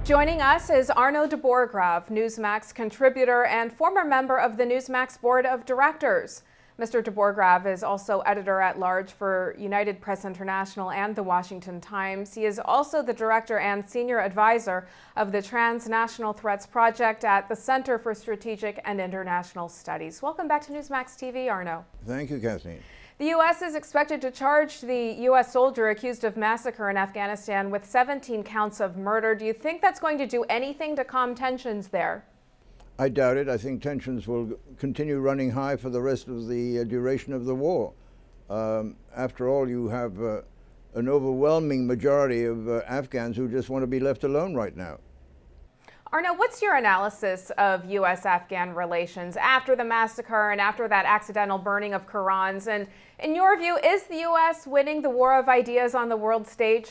Joining us is Arno de Borchgrave, Newsmax contributor and former member of the Newsmax Board of Directors. Mr. de Borchgrave is also editor-at-large for United Press International and The Washington Times. He is also the director and senior advisor of the Transnational Threats Project at the Center for Strategic and International Studies. Welcome back to Newsmax TV, Arno. Thank you, Kathleen. The U.S. is expected to charge the U.S. soldier accused of massacre in Afghanistan with 17 counts of murder. Do you think that's going to do anything to calm tensions there? I doubt it. I think tensions will continue running high for the rest of the duration of the war. After all, you have an overwhelming majority of Afghans who just want to be left alone right now. Arno, what's your analysis of U.S.-Afghan relations after the massacre and after that accidental burning of Qurans? And in your view, is the U.S. winning the war of ideas on the world stage?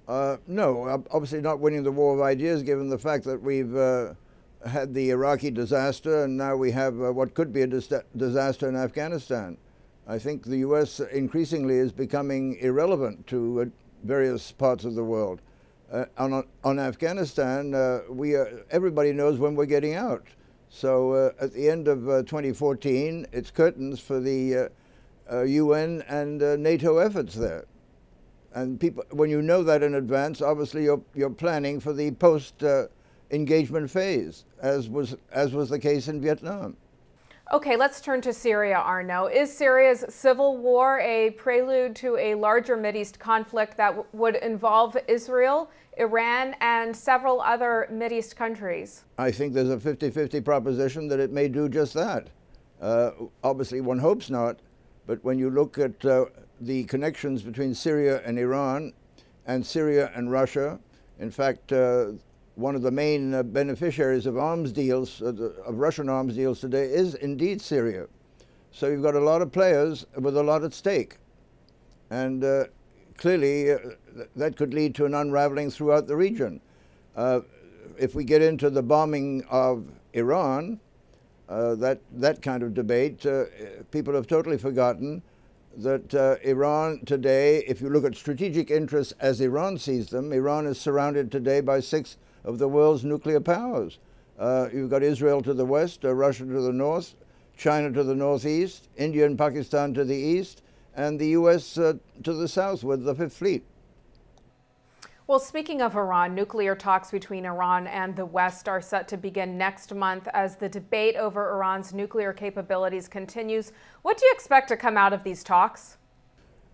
No, obviously not winning the war of ideas, given the fact that we've had the Iraqi disaster and now we have what could be a disaster in Afghanistan. I think the U.S. increasingly is becoming irrelevant to various parts of the world. On Afghanistan, everybody knows when we're getting out. So at the end of 2014, it's curtains for the UN and NATO efforts there. And people, when you know that in advance, obviously you're planning for the post-engagement phase, as was the case in Vietnam. Okay, let's turn to Syria, Arno. Is Syria's civil war a prelude to a larger Mideast conflict that would involve Israel, Iran, and several other Mideast countries? I think there's a 50-50 proposition that it may do just that. Obviously, one hopes not, but when you look at the connections between Syria and Iran and Syria and Russia, in fact, one of the main beneficiaries of arms deals, of Russian arms deals today, is indeed Syria. So you've got a lot of players with a lot at stake. And clearly, that could lead to an unraveling throughout the region. If we get into the bombing of Iran, that kind of debate, people have totally forgotten that Iran today, if you look at strategic interests as Iran sees them, Iran is surrounded today by 6 of the world's nuclear powers. You've got Israel to the west, Russia to the north, China to the northeast, India and Pakistan to the east, and the U.S. To the south with the Fifth Fleet. Well, speaking of Iran, nuclear talks between Iran and the West are set to begin next month as the debate over Iran's nuclear capabilities continues. What do you expect to come out of these talks?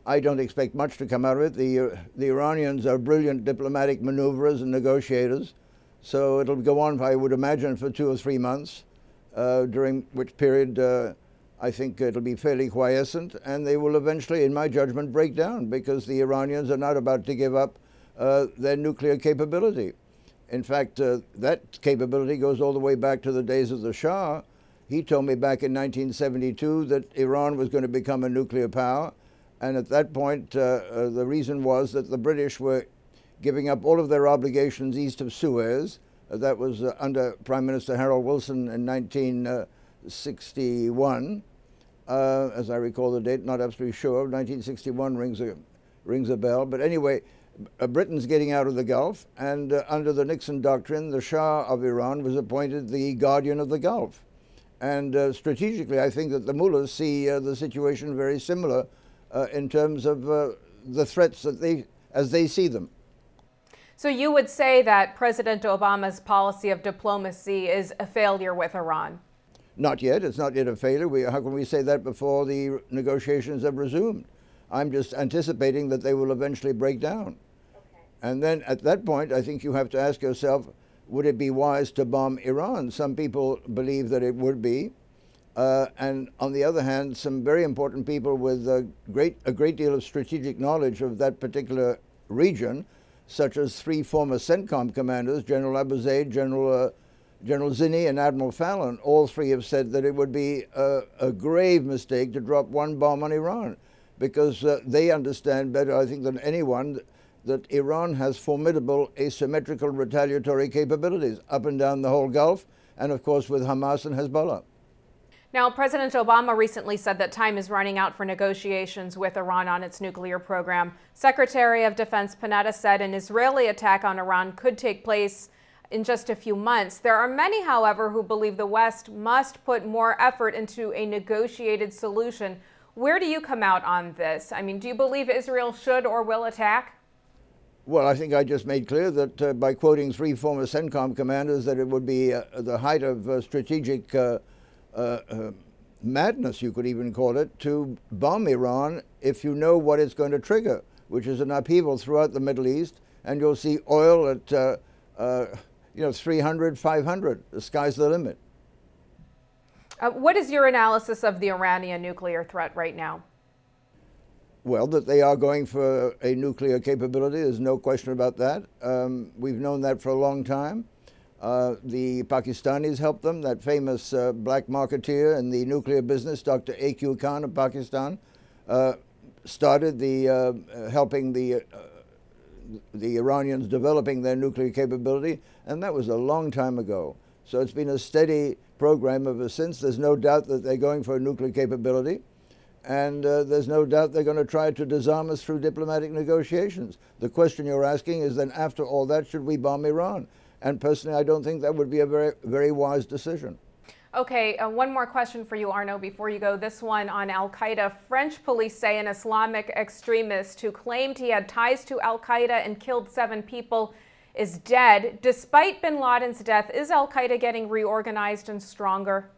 I don't expect much to come out of it. The Iranians are brilliant diplomatic maneuverers and negotiators, so it'll go on, I would imagine, for 2 or 3 months, during which period I think it'll be fairly quiescent, and they will eventually, in my judgment, break down because the Iranians are not about to give up their nuclear capability. In fact, that capability goes all the way back to the days of the Shah. He told me back in 1972 that Iran was going to become a nuclear power. And at that point, the reason was that the British were giving up all of their obligations east of Suez. That was under Prime Minister Harold Wilson in 1961. As I recall the date, not absolutely sure. 1961 rings a bell. But anyway, Britain's getting out of the Gulf. And under the Nixon doctrine, the Shah of Iran was appointed the guardian of the Gulf. And strategically, I think that the mullahs see the situation very similar in terms of the threats that as they see them. So you would say that President Obama's policy of diplomacy is a failure with Iran? Not yet. It's not yet a failure. How can we say that before the negotiations have resumed? I'm just anticipating that they will eventually break down. Okay. And then at that point, I think you have to ask yourself, would it be wise to bomb Iran? Some people believe that it would be. And on the other hand, some very important people with a great deal of strategic knowledge of that particular region, such as 3 former CENTCOM commanders, General Abu Zaid, General Zinni, and Admiral Fallon, all 3 have said that it would be a grave mistake to drop 1 bomb on Iran, because they understand better, I think, than anyone that Iran has formidable asymmetrical retaliatory capabilities up and down the whole Gulf, and of course with Hamas and Hezbollah. Now, President Obama recently said that time is running out for negotiations with Iran on its nuclear program. Secretary of Defense Panetta said an Israeli attack on Iran could take place in just a few months. There are many, however, who believe the West must put more effort into a negotiated solution. Where do you come out on this? I mean, do you believe Israel should or will attack? Well, I think I just made clear that by quoting 3 former CENTCOM commanders that it would be the height of strategic madness, you could even call it, to bomb Iran if you know what it's going to trigger, which is an upheaval throughout the Middle East, and you'll see oil at 300, 500. The sky's the limit. What is your analysis of the Iranian nuclear threat right now? Well, that they are going for a nuclear capability, there's no question about that. We've known that for a long time. The Pakistanis helped them. That famous black marketeer in the nuclear business, Dr. A.Q. Khan of Pakistan, started helping the Iranians developing their nuclear capability, and that was a long time ago. So it's been a steady program ever since. There's no doubt that they're going for a nuclear capability, and there's no doubt they're going to try to disarm us through diplomatic negotiations. The question you're asking is then, after all that, should we bomb Iran? And personally, I don't think that would be a very, very wise decision. Okay, one more question for you, Arno, before you go. This one on Al-Qaeda. French police say an Islamic extremist who claimed he had ties to Al-Qaeda and killed 7 people is dead. Despite bin Laden's death, is Al-Qaeda getting reorganized and stronger?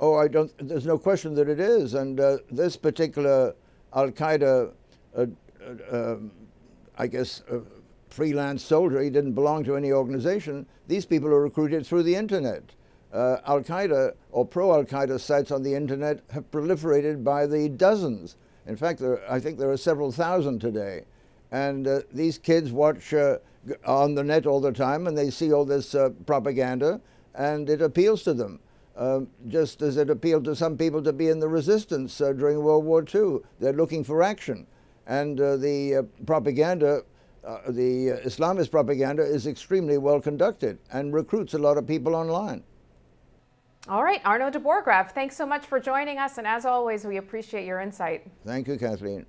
Oh, there's no question that it is. And this particular Al-Qaeda, freelance soldier, he didn't belong to any organization. These people are recruited through the internet. Al-Qaeda or pro-Al-Qaeda sites on the internet have proliferated by the dozens. In fact, I think there are several thousand today. And these kids watch on the net all the time, and they see all this propaganda, and it appeals to them. Just as it appealed to some people to be in the resistance during World War II. They're looking for action. And the propaganda, the Islamist propaganda, is extremely well conducted and recruits a lot of people online. All right, Arno de Borchgrave, thanks so much for joining us. And as always, we appreciate your insight. Thank you, Kathleen.